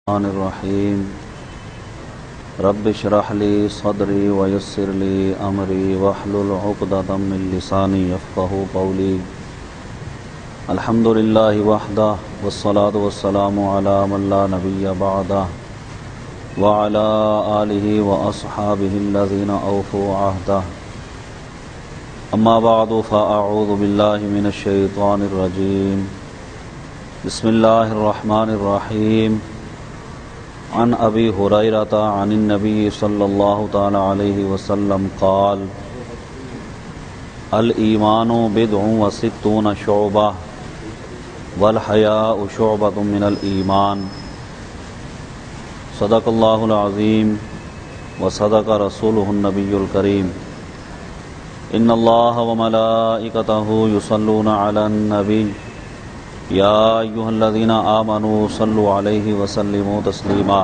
الرحمن الرحیم رب اشرح لی صدری ویسر لی امری واحلل عقدۃ من لسانی یفقہوا قولی الحمد للہ وحدہ والصلاة والسلام علی من لا نبی بعدہ وعلی آلہ واصحابہ الذین اوفوا عہدہ اما بعد فاعوذ باللہ من الشیطان الرجیم بسم اللہ الرحمن الرحیم عن ابی ہریرۃ عن النبی صلی اللہ تعالی علیہ وسلم قال الایمان بضع وستون شعبہ والحیاء شعبۃ من الایمان صدق اللہ العظیم وصدق رسولہ النبی الکریم ان اللہ وملائکتہ یصلون علی النبی یا ایھا الذین آمنوا صلوا علیہ وسلموا تسلیما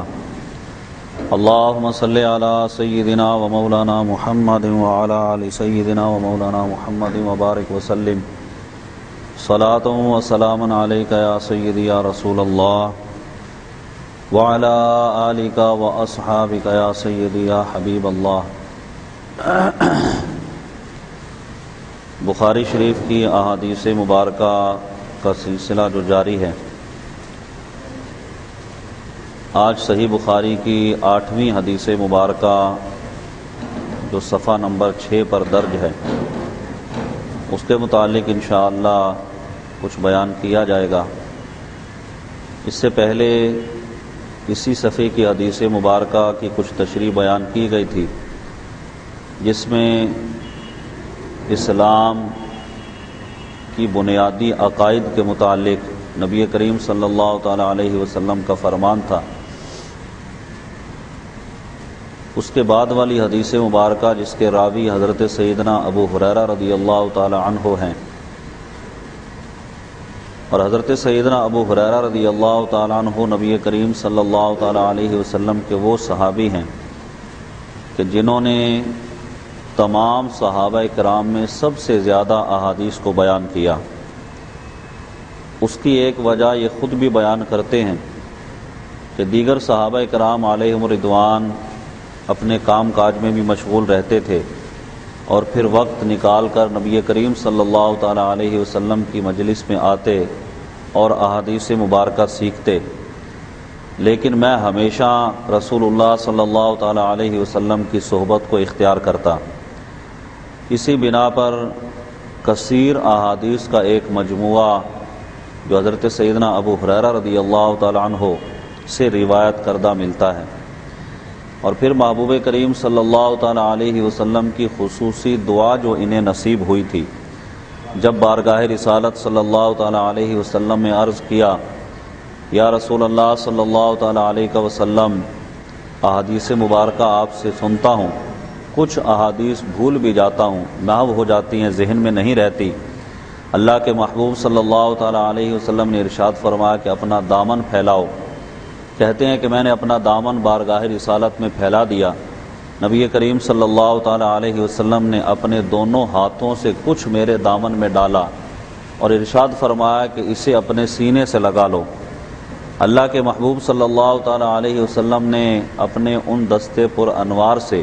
اللہم صل علی سیدنا و مولانا محمد وعلی آل سیدنا و مولانا محمد وبارک وسلم صلاۃ و سلام علیک یا سیدی یا رسول اللہ وعلی آلک و اصحابک یا سیدی یا حبیب اللہ۔ بخاری شریف کی احادیث مبارکہ کا سلسلہ جو جاری ہے، آج صحیح بخاری کی 8ویں حدیث مبارکہ جو صفحہ نمبر 6 پر درج ہے، اس کے متعلق انشاءاللہ کچھ بیان کیا جائے گا۔ اس سے پہلے اسی صفحے کی حدیث مبارکہ کی کچھ تشریح بیان کی گئی تھی، جس میں اسلام کی بنیادی عقائد کے متعلق نبی کریم صلی اللہ تعالی علیہ وسلم کا فرمان تھا۔ اس کے بعد والی حدیث مبارکہ جس کے راوی حضرت سیدنا ابو ہریرہ رضی اللہ تعالی عنہ ہیں، اور حضرت سیدنا ابو ہریرہ رضی اللہ تعالی عنہ نبی کریم صلی اللہ تعالی علیہ وسلم کے وہ صحابی ہیں کہ جنہوں نے تمام صحابہ کرام میں سب سے زیادہ احادیث کو بیان کیا۔ اس کی ایک وجہ یہ خود بھی بیان کرتے ہیں کہ دیگر صحابہ کرام علیہم رضوان اپنے کام کاج میں بھی مشغول رہتے تھے، اور پھر وقت نکال کر نبی کریم صلی اللہ تعالی علیہ وسلم کی مجلس میں آتے اور احادیث مبارکہ سیکھتے، لیکن میں ہمیشہ رسول اللہ صلی اللہ تعالی علیہ وسلم کی صحبت کو اختیار کرتا۔ اسی بنا پر کثیر احادیث کا ایک مجموعہ جو حضرت سیدنا ابو ہریرہ رضی اللہ تعالی عنہ سے روایت کردہ ملتا ہے، اور پھر محبوب کریم صلی اللہ تعالی علیہ وسلم کی خصوصی دعا جو انہیں نصیب ہوئی تھی جب بارگاہ رسالت صلی اللہ تعالی علیہ وسلم میں عرض کیا، یا رسول اللہ صلی اللہ تعالی علیہ وسلم، احادیث مبارکہ آپ سے سنتا ہوں، کچھ احادیث بھول بھی جاتا ہوں، محو ہو جاتی ہیں، ذہن میں نہیں رہتی۔ اللہ کے محبوب صلی اللہ تعالی علیہ وسلم نے ارشاد فرمایا کہ اپنا دامن پھیلاؤ۔ کہتے ہیں کہ میں نے اپنا دامن بارگاہ رسالت میں پھیلا دیا۔ نبی کریم صلی اللہ تعالی علیہ وسلم نے اپنے دونوں ہاتھوں سے کچھ میرے دامن میں ڈالا اور ارشاد فرمایا کہ اسے اپنے سینے سے لگا لو۔ اللہ کے محبوب صلی اللہ تعالی علیہ وسلم نے اپنے ان دستے پر انوار سے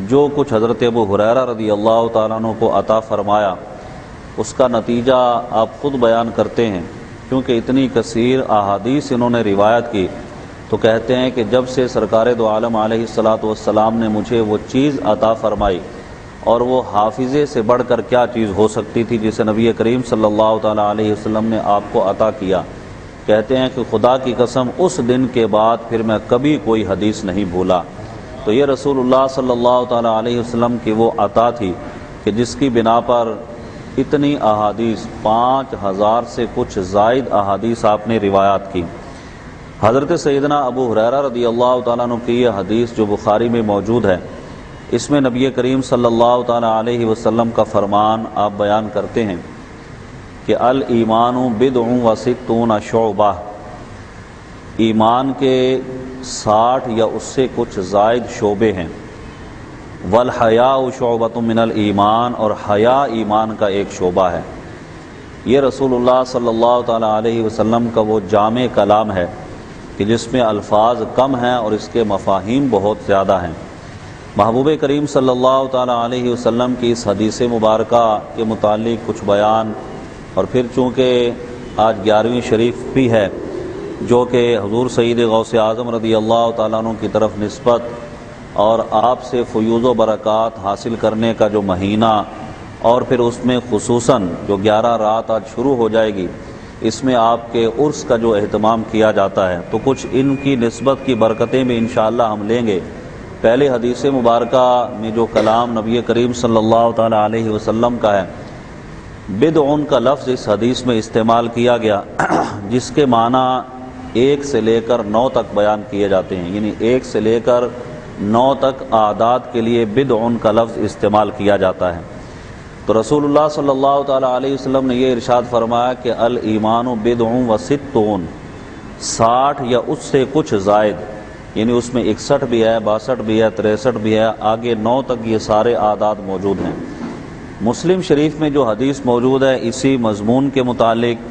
جو کچھ حضرت ابو ہریرہ رضی اللہ تعالیٰ عنہ کو عطا فرمایا، اس کا نتیجہ آپ خود بیان کرتے ہیں۔ کیونکہ اتنی کثیر احادیث انہوں نے روایت کی، تو کہتے ہیں کہ جب سے سرکار دو عالم علیہ الصلاۃ والسلام نے مجھے وہ چیز عطا فرمائی، اور وہ حافظے سے بڑھ کر کیا چیز ہو سکتی تھی جسے نبی کریم صلی اللہ تعالیٰ علیہ وسلم نے آپ کو عطا کیا، کہتے ہیں کہ خدا کی قسم اس دن کے بعد پھر میں کبھی کوئی حدیث نہیں بھولا۔ تو یہ رسول اللہ صلی اللہ تعالیٰ علیہ وسلم کی وہ عطا تھی کہ جس کی بنا پر اتنی احادیث 5000 سے کچھ زائد احادیث آپ نے روایات کی۔ حضرت سیدنا ابو ہریرہ رضی اللہ تعالیٰ عنہ کی یہ حدیث جو بخاری میں موجود ہے، اس میں نبی کریم صلی اللہ تعالیٰ علیہ وسلم کا فرمان آپ بیان کرتے ہیں کہ الایمان بضع وستون شعبہ، ایمان کے 60 یا اس سے کچھ زائد شعبے ہیں۔ والحیاء شعبۃ من الایمان، اور حیا ایمان کا ایک شعبہ ہے۔ یہ رسول اللہ صلی اللہ تعالیٰ علیہ وسلم کا وہ جامع کلام ہے کہ جس میں الفاظ کم ہیں اور اس کے مفاہیم بہت زیادہ ہیں۔ محبوب کریم صلی اللہ تعالیٰ علیہ وسلم کی اس حدیث مبارکہ کے متعلق کچھ بیان، اور پھر چونکہ آج 11ویں شریف بھی ہے جو کہ حضور سید غوث اعظم رضی اللہ تعالیٰ عنہ کی طرف نسبت اور آپ سے فیوض و برکات حاصل کرنے کا جو مہینہ، اور پھر اس میں خصوصاً جو 11 رات آج شروع ہو جائے گی، اس میں آپ کے عرس کا جو اہتمام کیا جاتا ہے، تو کچھ ان کی نسبت کی برکتیں بھی انشاءاللہ ہم لیں گے۔ پہلے حدیث مبارکہ میں جو کلام نبی کریم صلی اللہ تعالیٰ علیہ وسلم کا ہے، بدعن کا لفظ اس حدیث میں استعمال کیا گیا، جس کے معنی 1 سے لے کر 9 تک بیان کیے جاتے ہیں، یعنی 1 سے لے کر 9 تک اعداد کے لیے بدعن کا لفظ استعمال کیا جاتا ہے۔ تو رسول اللہ صلی اللہ تعالیٰ علیہ وسلم نے یہ ارشاد فرمایا کہ الایمان بدع و ستون، 60 یا اس سے کچھ زائد، یعنی اس میں 61 بھی ہے، 62 بھی ہے، 63 بھی ہے، آگے 9 تک یہ سارے اعداد موجود ہیں۔ مسلم شریف میں جو حدیث موجود ہے اسی مضمون کے متعلق،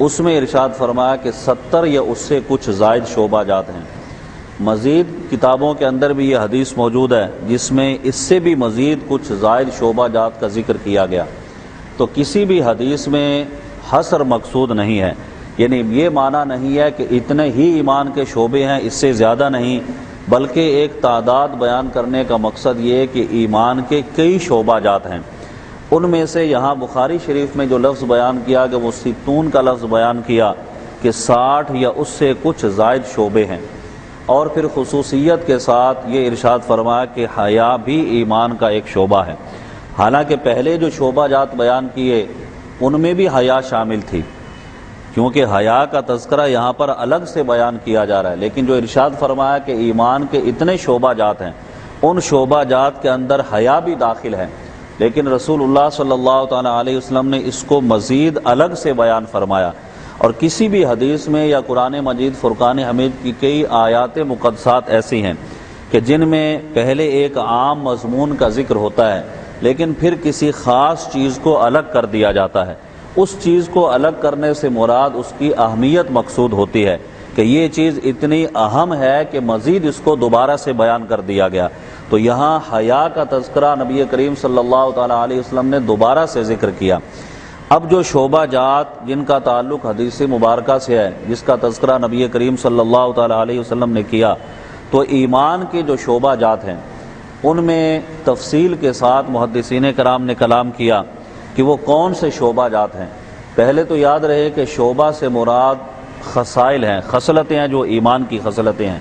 اس میں ارشاد فرمایا کہ 70 یا اس سے کچھ زائد شعبہ جات ہیں۔ مزید کتابوں کے اندر بھی یہ حدیث موجود ہے جس میں اس سے بھی مزید کچھ زائد شعبہ جات کا ذکر کیا گیا۔ تو کسی بھی حدیث میں حصر مقصود نہیں ہے، یعنی یہ معنی نہیں ہے کہ اتنے ہی ایمان کے شعبے ہیں، اس سے زیادہ نہیں، بلکہ ایک تعداد بیان کرنے کا مقصد یہ ہے کہ ایمان کے کئی شعبہ جات ہیں۔ ان میں سے یہاں بخاری شریف میں جو لفظ بیان کیا کہ وہ 60 کا لفظ بیان کیا کہ 60 یا اس سے کچھ زائد شعبے ہیں، اور پھر خصوصیت کے ساتھ یہ ارشاد فرمایا کہ حیا بھی ایمان کا ایک شعبہ ہے۔ حالانکہ پہلے جو شعبہ جات بیان کیے ان میں بھی حیا شامل تھی، کیونکہ حیا کا تذکرہ یہاں پر الگ سے بیان کیا جا رہا ہے، لیکن جو ارشاد فرمایا کہ ایمان کے اتنے شعبہ جات ہیں، ان شعبہ جات کے اندر حیا بھی داخل ہے، لیکن رسول اللہ صلی اللہ تعالیٰ علیہ وسلم نے اس کو مزید الگ سے بیان فرمایا۔ اور کسی بھی حدیث میں یا قرآن مجید فرقان حمید کی کئی آیات مقدسات ایسی ہیں کہ جن میں پہلے ایک عام مضمون کا ذکر ہوتا ہے، لیکن پھر کسی خاص چیز کو الگ کر دیا جاتا ہے۔ اس چیز کو الگ کرنے سے مراد اس کی اہمیت مقصود ہوتی ہے کہ یہ چیز اتنی اہم ہے کہ مزید اس کو دوبارہ سے بیان کر دیا گیا۔ تو یہاں حیا کا تذکرہ نبی کریم صلی اللہ تعالیٰ علیہ وسلم نے دوبارہ سے ذکر کیا۔ اب جو شعبہ جات جن کا تعلق حدیث مبارکہ سے ہے، جس کا تذکرہ نبی کریم صلی اللہ تعالیٰ علیہ وسلم نے کیا، تو ایمان کے جو شعبہ جات ہیں ان میں تفصیل کے ساتھ محدثین کرام نے کلام کیا کہ وہ کون سے شعبہ جات ہیں۔ پہلے تو یاد رہے کہ شعبہ سے مراد خصائل ہیں، خصلتیں ہیں جو ایمان کی خصلتیں ہیں۔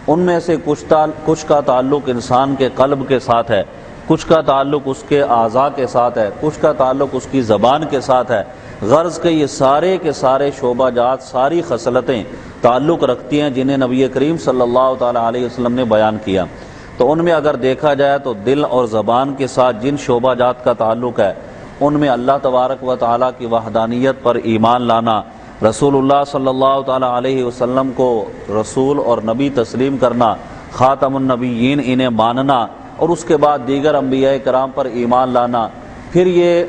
ان میں سے کچھ کا تعلق انسان کے قلب کے ساتھ ہے، کچھ کا تعلق اس کے اعضاء کے ساتھ ہے، کچھ کا تعلق اس کی زبان کے ساتھ ہے۔ غرض کہ یہ سارے کے سارے شعبہ جات، ساری خصلتیں تعلق رکھتی ہیں جنہیں نبی کریم صلی اللہ تعالیٰ علیہ وسلم نے بیان کیا۔ تو ان میں اگر دیکھا جائے تو دل اور زبان کے ساتھ جن شعبہ جات کا تعلق ہے ان میں اللہ تبارک و تعالیٰ کی وحدانیت پر ایمان لانا، رسول اللہ صلی اللہ تعالیٰ علیہ وسلم کو رسول اور نبی تسلیم کرنا، خاتم النبیین انہیں ماننا، اور اس کے بعد دیگر انبیاء کرام پر ایمان لانا۔ پھر یہ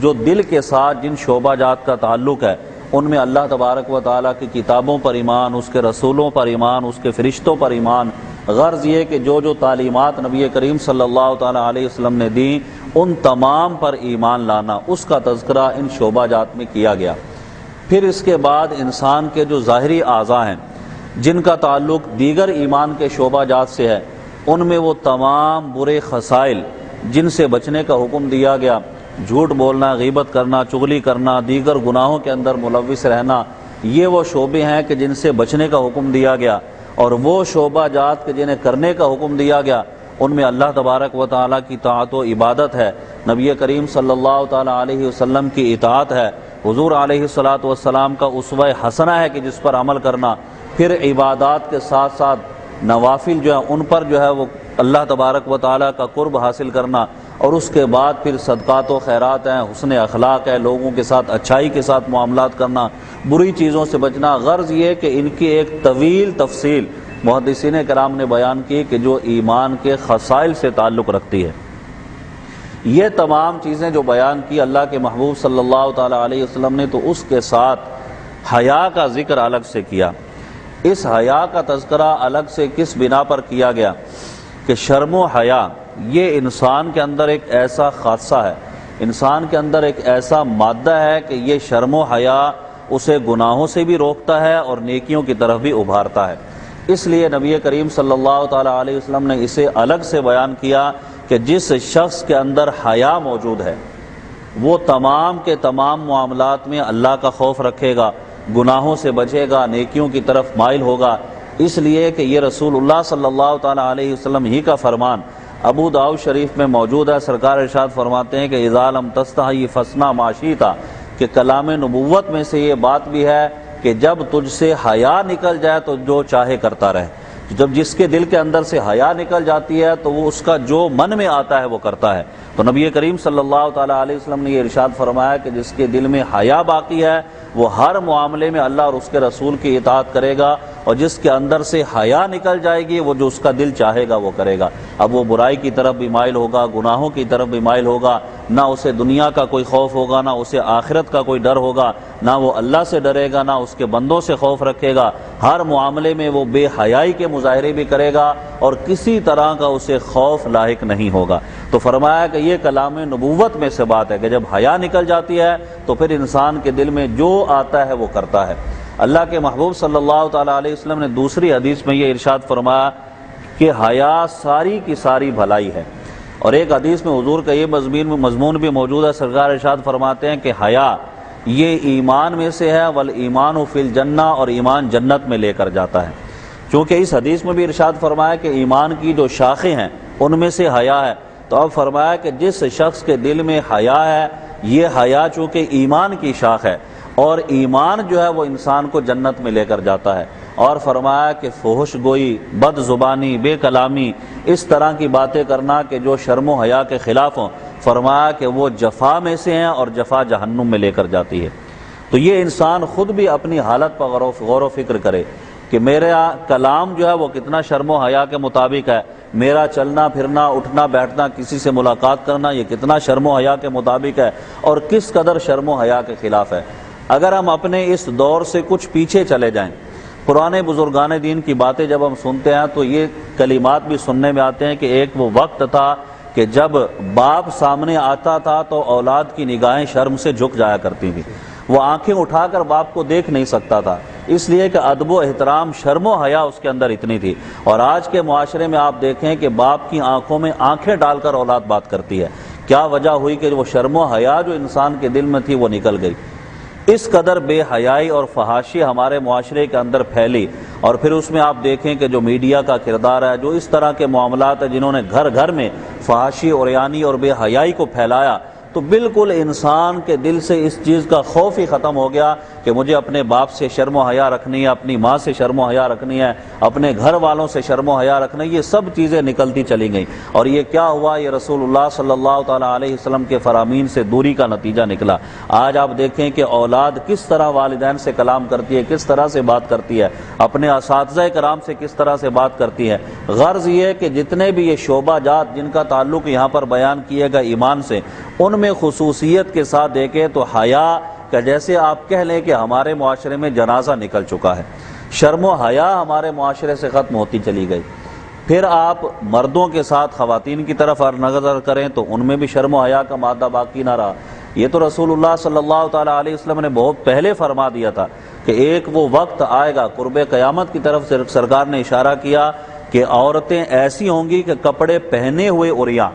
جو دل کے ساتھ جن شعبہ جات کا تعلق ہے ان میں اللہ تبارک و تعالیٰ کی کتابوں پر ایمان، اس کے رسولوں پر ایمان، اس کے فرشتوں پر ایمان۔ غرض یہ کہ جو تعلیمات نبی کریم صلی اللہ تعالیٰ علیہ وسلم نے دیں ان تمام پر ایمان لانا، اس کا تذکرہ ان شعبہ جات میں کیا گیا۔ پھر اس کے بعد انسان کے جو ظاہری اعضاء ہیں جن کا تعلق دیگر ایمان کے شعبہ جات سے ہے، ان میں وہ تمام برے خصائل جن سے بچنے کا حکم دیا گیا، جھوٹ بولنا، غیبت کرنا، چغلی کرنا، دیگر گناہوں کے اندر ملوث رہنا، یہ وہ شعبے ہیں کہ جن سے بچنے کا حکم دیا گیا۔ اور وہ شعبہ جات کے جنہیں کرنے کا حکم دیا گیا ان میں اللہ تبارک و تعالیٰ کی طاعت و عبادت ہے، نبی کریم صلی اللہ تعالیٰ علیہ وسلم کی اطاعت ہے، حضور علیہ الصلاۃ والسلام کا اسوہ حسنہ ہے کہ جس پر عمل کرنا۔ پھر عبادات کے ساتھ ساتھ نوافل جو ہیں ان پر جو ہے وہ اللہ تبارک و تعالیٰ کا قرب حاصل کرنا، اور اس کے بعد پھر صدقات و خیرات ہیں، حسن اخلاق ہے، لوگوں کے ساتھ اچھائی کے ساتھ معاملات کرنا، بری چیزوں سے بچنا۔ غرض یہ کہ ان کی ایک طویل تفصیل محدثین کرام نے بیان کی کہ جو ایمان کے خصائل سے تعلق رکھتی ہے۔ یہ تمام چیزیں جو بیان کی اللہ کے محبوب صلی اللہ تعالیٰ علیہ وسلم نے، تو اس کے ساتھ حیا کا ذکر الگ سے کیا۔ اس حیا کا تذکرہ الگ سے کس بنا پر کیا گیا کہ شرم و حیا یہ انسان کے اندر ایک ایسا خاصہ ہے، انسان کے اندر ایک ایسا مادہ ہے کہ یہ شرم و حیا اسے گناہوں سے بھی روکتا ہے اور نیکیوں کی طرف بھی ابھارتا ہے۔ اس لیے نبی کریم صلی اللہ تعالیٰ علیہ وسلم نے اسے الگ سے بیان کیا کہ جس شخص کے اندر حیا موجود ہے وہ تمام کے تمام معاملات میں اللہ کا خوف رکھے گا، گناہوں سے بچے گا، نیکیوں کی طرف مائل ہوگا، اس لیے کہ یہ رسول اللہ صلی اللہ تعالیٰ علیہ وسلم ہی کا فرمان ابو داؤد شریف میں موجود ہے۔ سرکار ارشاد فرماتے ہیں کہ اذا لم تستحی فاصنع ما شئت، کہ کلام نبوت میں سے یہ بات بھی ہے کہ جب تجھ سے حیا نکل جائے تو جو چاہے کرتا رہے۔ جب جس کے دل کے اندر سے حیا نکل جاتی ہے تو وہ اس کا جو من میں آتا ہے وہ کرتا ہے۔ تو نبی کریم صلی اللہ تعالیٰ علیہ وسلم نے یہ ارشاد فرمایا کہ جس کے دل میں حیا باقی ہے وہ ہر معاملے میں اللہ اور اس کے رسول کی اطاعت کرے گا، اور جس کے اندر سے حیا نکل جائے گی وہ جو اس کا دل چاہے گا وہ کرے گا۔ اب وہ برائی کی طرف بھی مائل ہوگا، گناہوں کی طرف بھی مائل ہوگا، نہ اسے دنیا کا کوئی خوف ہوگا، نہ اسے آخرت کا کوئی ڈر ہوگا، نہ وہ اللہ سے ڈرے گا، نہ اس کے بندوں سے خوف رکھے گا۔ ہر معاملے میں وہ بے حیائی کے مظاہرے بھی کرے گا اور کسی طرح کا اسے خوف لاحق نہیں ہوگا۔ تو فرمایا کہ یہ کلام نبوت میں سے بات ہے کہ جب حیا نکل جاتی ہے تو پھر انسان کے دل میں جو آتا ہے وہ کرتا ہے۔ اللہ کے محبوب صلی اللہ تعالیٰ علیہ وسلم نے دوسری حدیث میں یہ ارشاد فرمایا کہ حیا ساری کی ساری بھلائی ہے، اور ایک حدیث میں حضور کا یہ مضمون بھی موجود ہے۔ سرکار ارشاد فرماتے ہیں کہ حیا یہ ایمان میں سے ہے، والایمان فی الجنہ، اور ایمان جنت میں لے کر جاتا ہے۔ چونکہ اس حدیث میں بھی ارشاد فرمایا کہ ایمان کی جو شاخیں ہیں ان میں سے حیا ہے، تو اب فرمایا کہ جس شخص کے دل میں حیا ہے، یہ حیا چونکہ ایمان کی شاخ ہے، اور ایمان جو ہے وہ انسان کو جنت میں لے کر جاتا ہے۔ اور فرمایا کہ فحش گوئی، بد زبانی، بے کلامی، اس طرح کی باتیں کرنا کہ جو شرم و حیا کے خلاف ہوں، فرمایا کہ وہ جفا میں سے ہیں اور جفا جہنم میں لے کر جاتی ہے۔ تو یہ انسان خود بھی اپنی حالت پر غور و فکر کرے کہ میرا کلام جو ہے وہ کتنا شرم و حیا کے مطابق ہے، میرا چلنا پھرنا، اٹھنا بیٹھنا، کسی سے ملاقات کرنا، یہ کتنا شرم و حیا کے مطابق ہے اور کس قدر شرم و حیا کے خلاف ہے۔ اگر ہم اپنے اس دور سے کچھ پیچھے چلے جائیں، پرانے بزرگان دین کی باتیں جب ہم سنتے ہیں تو یہ کلمات بھی سننے میں آتے ہیں کہ ایک وہ وقت تھا کہ جب باپ سامنے آتا تھا تو اولاد کی نگاہیں شرم سے جھک جایا کرتی تھی، وہ آنکھیں اٹھا کر باپ کو دیکھ نہیں سکتا تھا، اس لیے کہ ادب و احترام، شرم و حیا اس کے اندر اتنی تھی۔ اور آج کے معاشرے میں آپ دیکھیں کہ باپ کی آنکھوں میں آنکھیں ڈال کر اولاد بات کرتی ہے۔ کیا وجہ ہوئی کہ وہ شرم و حیا جو انسان کے دل میں تھی وہ نکل گئی۔ اس قدر بے حیائی اور فحاشی ہمارے معاشرے کے اندر پھیلی، اور پھر اس میں آپ دیکھیں کہ جو میڈیا کا کردار ہے، جو اس طرح کے معاملات ہیں جنہوں نے گھر گھر میں فحاشی، عریانی اور بے حیائی کو پھیلایا، تو بالکل انسان کے دل سے اس چیز کا خوف ہی ختم ہو گیا کہ مجھے اپنے باپ سے شرم و حیا رکھنی ہے، اپنی ماں سے شرم و حیا رکھنی ہے، اپنے گھر والوں سے شرم و حیا رکھنا ہے۔ یہ سب چیزیں نکلتی چلی گئیں، اور یہ کیا ہوا؟ یہ رسول اللہ صلی اللہ تعالیٰ علیہ وسلم کے فرامین سے دوری کا نتیجہ نکلا۔ آج آپ دیکھیں کہ اولاد کس طرح والدین سے کلام کرتی ہے، کس طرح سے بات کرتی ہے، اپنے اساتذہ کرام سے کس طرح سے بات کرتی ہے۔ غرض یہ کہ جتنے بھی یہ شعبہ جات جن کا تعلق یہاں پر بیان کیے گا ایمان سے، ان میں خصوصیت کے ساتھ دیکھیں تو حیا کہ جیسے آپ کہہ لیں کہ ہمارے معاشرے میں جنازہ نکل چکا ہے، شرم و حیا ہمارے معاشرے سے ختم ہوتی چلی گئی۔ پھر آپ مردوں کے ساتھ خواتین کی طرف نظر کریں تو ان میں بھی شرم و حیا کا مادہ باقی نہ رہا۔ یہ تو رسول اللہ صلی اللہ تعالیٰ علیہ وسلم نے بہت پہلے فرما دیا تھا کہ ایک وہ وقت آئے گا، قرب قیامت کی طرف سے سرکار نے اشارہ کیا کہ عورتیں ایسی ہوں گی کہ کپڑے پہنے ہوئے عریاں،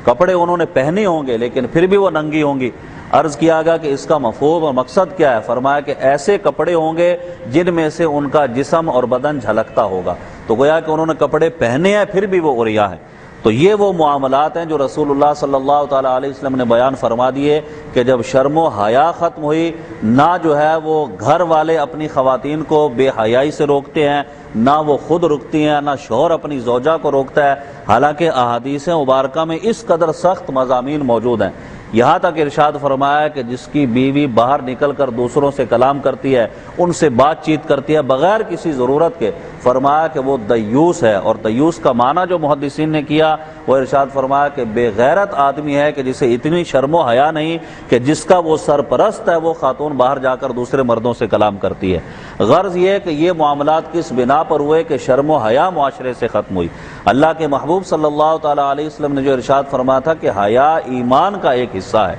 کپڑے انہوں نے پہنے ہوں گے لیکن پھر بھی وہ ننگی ہوں گی۔ عرض کیا گیا کہ اس کا مفہوم اور مقصد کیا ہے؟ فرمایا کہ ایسے کپڑے ہوں گے جن میں سے ان کا جسم اور بدن جھلکتا ہوگا۔ تو گویا کہ انہوں نے کپڑے پہنے ہیں پھر بھی وہ عریاں ہیں۔ تو یہ وہ معاملات ہیں جو رسول اللہ صلی اللہ تعالیٰ علیہ وسلم نے بیان فرما دیے کہ جب شرم و حیا ختم ہوئی، نہ جو ہے وہ گھر والے اپنی خواتین کو بے حیائی سے روکتے ہیں، نہ وہ خود رکتی ہیں، نہ شوہر اپنی زوجہ کو روکتا ہے۔ حالانکہ احادیث مبارکہ میں اس قدر سخت مضامین موجود ہیں، یہاں تک ارشاد فرمایا کہ جس کی بیوی باہر نکل کر دوسروں سے کلام کرتی ہے، ان سے بات چیت کرتی ہے بغیر کسی ضرورت کے، فرمایا کہ وہ دیوس ہے۔ اور دیوس کا معنی جو محدثین نے کیا وہ ارشاد فرمایا کہ بے غیرت آدمی ہے کہ جسے اتنی شرم و حیا نہیں کہ جس کا وہ سرپرست ہے وہ خاتون باہر جا کر دوسرے مردوں سے کلام کرتی ہے۔ غرض یہ کہ یہ معاملات کس بنا پر ہوئے کہ شرم و حیا معاشرے سے ختم ہوئی۔ اللہ کے محبوب صلی اللہ تعالیٰ علیہ وسلم نے جو ارشاد فرمایا تھا کہ حیا ایمان کا ایک حصہ ہے،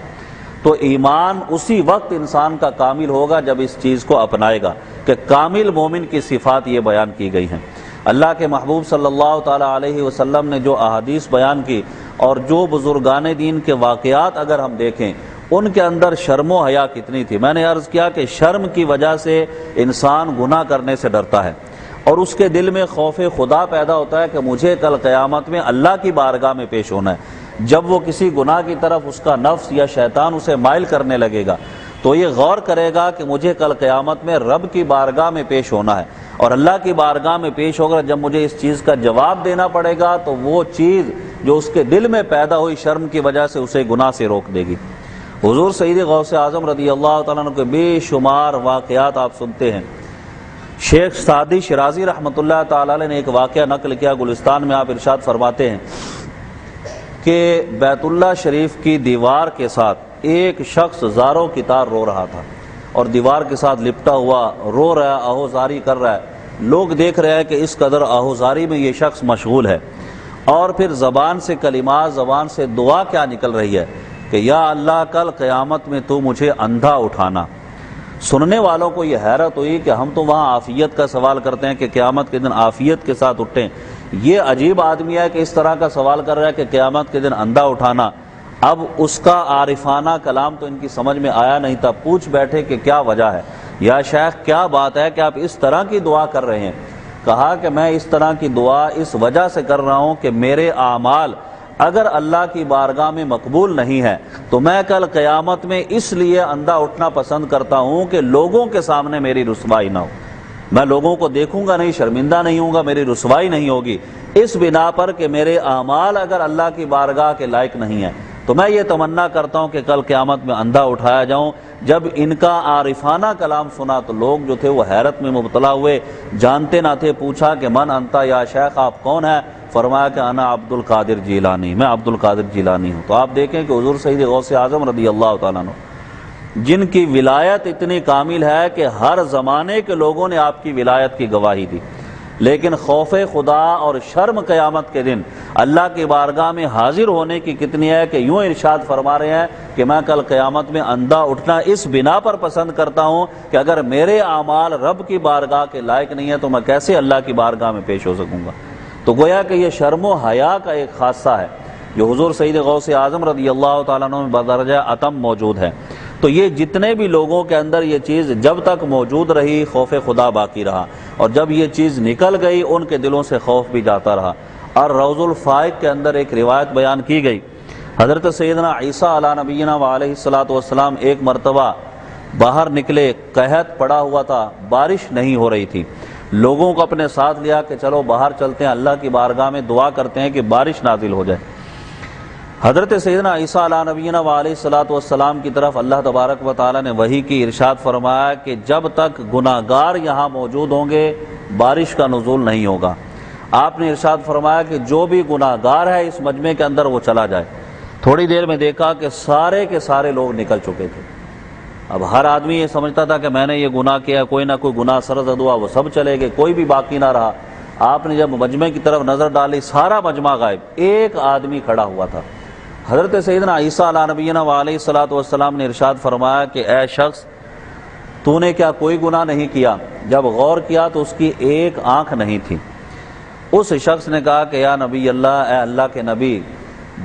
تو ایمان اسی وقت انسان کا کامل ہوگا جب اس چیز کو اپنائے گا، کہ کامل مومن کی صفات یہ بیان کی گئی ہیں۔ اللہ کے محبوب صلی اللہ تعالیٰ علیہ وسلم نے جو احادیث بیان کی اور جو بزرگان دین کے واقعات اگر ہم دیکھیں، ان کے اندر شرم و حیا کتنی تھی۔ میں نے عرض کیا کہ شرم کی وجہ سے انسان گناہ کرنے سے ڈرتا ہے، اور اس کے دل میں خوف خدا پیدا ہوتا ہے کہ مجھے کل قیامت میں اللہ کی بارگاہ میں پیش ہونا ہے۔ جب وہ کسی گناہ کی طرف اس کا نفس یا شیطان اسے مائل کرنے لگے گا تو یہ غور کرے گا کہ مجھے کل قیامت میں رب کی بارگاہ میں پیش ہونا ہے، اور اللہ کی بارگاہ میں پیش ہوگا جب مجھے اس چیز کا جواب دینا پڑے گا تو وہ چیز جو اس کے دل میں پیدا ہوئی شرم کی وجہ سے اسے گناہ سے روک دے گی۔ حضور سید غوث اعظم رضی اللہ تعالیٰ عنہ کے بے شمار واقعات آپ سنتے ہیں۔ شیخ سعدی شرازی رحمۃ اللہ تعالیٰ علیہ نے ایک واقعہ نقل کیا گلستان میں، آپ ارشاد فرماتے ہیں کہ بیت اللہ شریف کی دیوار کے ساتھ ایک شخص زاروں کی طرح رو رہا تھا، اور دیوار کے ساتھ لپٹا ہوا رو رہا ہے، آہوزاری کر رہا ہے۔ لوگ دیکھ رہے ہیں کہ اس قدر آہوزاری میں یہ شخص مشغول ہے، اور پھر زبان سے کلمات، زبان سے دعا کیا نکل رہی ہے کہ یا اللہ کل قیامت میں تو مجھے اندھا اٹھانا۔ سننے والوں کو یہ حیرت ہوئی کہ ہم تو وہاں عافیت کا سوال کرتے ہیں کہ قیامت کے دن عافیت کے ساتھ اٹھیں، یہ عجیب آدمی ہے کہ اس طرح کا سوال کر رہا ہے کہ قیامت کے دن اندھا اٹھانا۔ اب اس کا عارفانہ کلام تو ان کی سمجھ میں آیا نہیں تھا، پوچھ بیٹھے کہ کیا وجہ ہے، یا شیخ کیا بات ہے کہ آپ اس طرح کی دعا کر رہے ہیں؟ کہا کہ میں اس طرح کی دعا اس وجہ سے کر رہا ہوں کہ میرے اعمال اگر اللہ کی بارگاہ میں مقبول نہیں ہے تو میں کل قیامت میں اس لیے اندھا اٹھنا پسند کرتا ہوں کہ لوگوں کے سامنے میری رسوائی نہ ہو، میں لوگوں کو دیکھوں گا نہیں، شرمندہ نہیں ہوں گا، میری رسوائی نہیں ہوگی، اس بنا پر کہ میرے اعمال اگر اللہ کی بارگاہ کے لائق نہیں ہیں تو میں یہ تمنا کرتا ہوں کہ کل قیامت میں اندھا اٹھایا جاؤں۔ جب ان کا عارفانہ کلام سنا تو لوگ جو تھے وہ حیرت میں مبتلا ہوئے، جانتے نہ تھے۔ پوچھا کہ من انتا یا شیخ، آپ کون ہیں؟ فرمایا کہ انا عبد القادر جیلانی، میں عبد القادر جیلانی ہوں۔ تو آپ دیکھیں کہ حضور سید غوث اعظم رضی اللہ تعالیٰ عنہ جن کی ولایت اتنی کامل ہے کہ ہر زمانے کے لوگوں نے آپ کی ولایت کی گواہی دی، لیکن خوف خدا اور شرم قیامت کے دن اللہ کی بارگاہ میں حاضر ہونے کی کتنی ہے کہ یوں ارشاد فرما رہے ہیں کہ میں کل قیامت میں اندھا اٹھنا اس بنا پر پسند کرتا ہوں کہ اگر میرے اعمال رب کی بارگاہ کے لائق نہیں ہے تو میں کیسے اللہ کی بارگاہ میں پیش ہو سکوں گا۔ تو گویا کہ یہ شرم و حیا کا ایک خاصہ ہے جو حضور سید غوث اعظم رضی اللہ تعالیٰ عنہ میں بدرجہ اتم موجود ہے۔ تو یہ جتنے بھی لوگوں کے اندر یہ چیز جب تک موجود رہی خوف خدا باقی رہا، اور جب یہ چیز نکل گئی ان کے دلوں سے خوف بھی جاتا رہا۔ اور روض الفائق کے اندر ایک روایت بیان کی گئی، حضرت سیدنا عیسیٰ علیہ نبینا وعلیہ السلام ایک مرتبہ باہر نکلے، قحط پڑا ہوا تھا، بارش نہیں ہو رہی تھی، لوگوں کو اپنے ساتھ لیا کہ چلو باہر چلتے ہیں، اللہ کی بارگاہ میں دعا کرتے ہیں کہ بارش نازل ہو جائے۔ حضرت سیدنا عیسیٰ علیہ نبینا وعلیہ السلام کی طرف اللہ تبارک و تعالیٰ نے وحی کی، ارشاد فرمایا کہ جب تک گناہگار یہاں موجود ہوں گے بارش کا نزول نہیں ہوگا۔ آپ نے ارشاد فرمایا کہ جو بھی گناہگار ہے اس مجمع کے اندر وہ چلا جائے۔ تھوڑی دیر میں دیکھا کہ سارے کے سارے لوگ نکل چکے تھے۔ اب ہر آدمی یہ سمجھتا تھا کہ میں نے یہ گناہ کیا، کوئی نہ کوئی گناہ سرزد ہوا، وہ سب چلے گئے، کوئی بھی باقی نہ رہا۔ آپ نے جب مجمع کی طرف نظر ڈالی سارا مجمع غائب، ایک آدمی کھڑا ہوا تھا۔ حضرت سیدنا عیسیٰ علیہ نبینا وعلیہ السلام نے ارشاد فرمایا کہ اے شخص تو نے کیا کوئی گناہ نہیں کیا؟ جب غور کیا تو اس کی ایک آنکھ نہیں تھی۔ اس شخص نے کہا کہ یا نبی اللہ، اے اللہ کے نبی،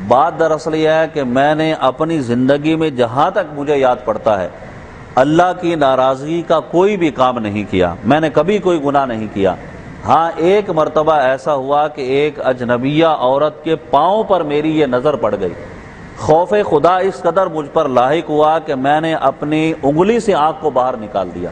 بات دراصل یہ ہے کہ میں نے اپنی زندگی میں جہاں تک مجھے یاد پڑتا ہے اللہ کی ناراضگی کا کوئی بھی کام نہیں کیا، میں نے کبھی کوئی گناہ نہیں کیا۔ ہاں ایک مرتبہ ایسا ہوا کہ ایک اجنبیہ عورت کے پاؤں پر میری یہ نظر پڑ گئی، خوف خدا اس قدر مجھ پر لاحق ہوا کہ میں نے اپنی انگلی سے آنکھ کو باہر نکال دیا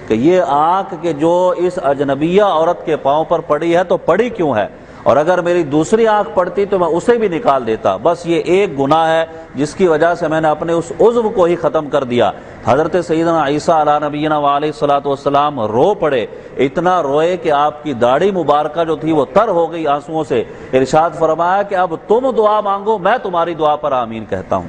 کہ یہ آنکھ کہ جو اس اجنبیہ عورت کے پاؤں پر پڑی ہے تو پڑی کیوں ہے، اور اگر میری دوسری آنکھ پڑتی تو میں اسے بھی نکال دیتا، بس یہ ایک گناہ ہے جس کی وجہ سے میں نے اپنے اس عضو کو ہی ختم کر دیا۔ حضرت سیدنا عیسیٰ علیہ نبینا وعلیہ الصلوۃ والسلام رو پڑے، اتنا روئے کہ آپ کی داڑھی مبارکہ جو تھی وہ تر ہو گئی آنسوؤں سے۔ ارشاد فرمایا کہ اب تم دعا مانگو، میں تمہاری دعا پر آمین کہتا ہوں،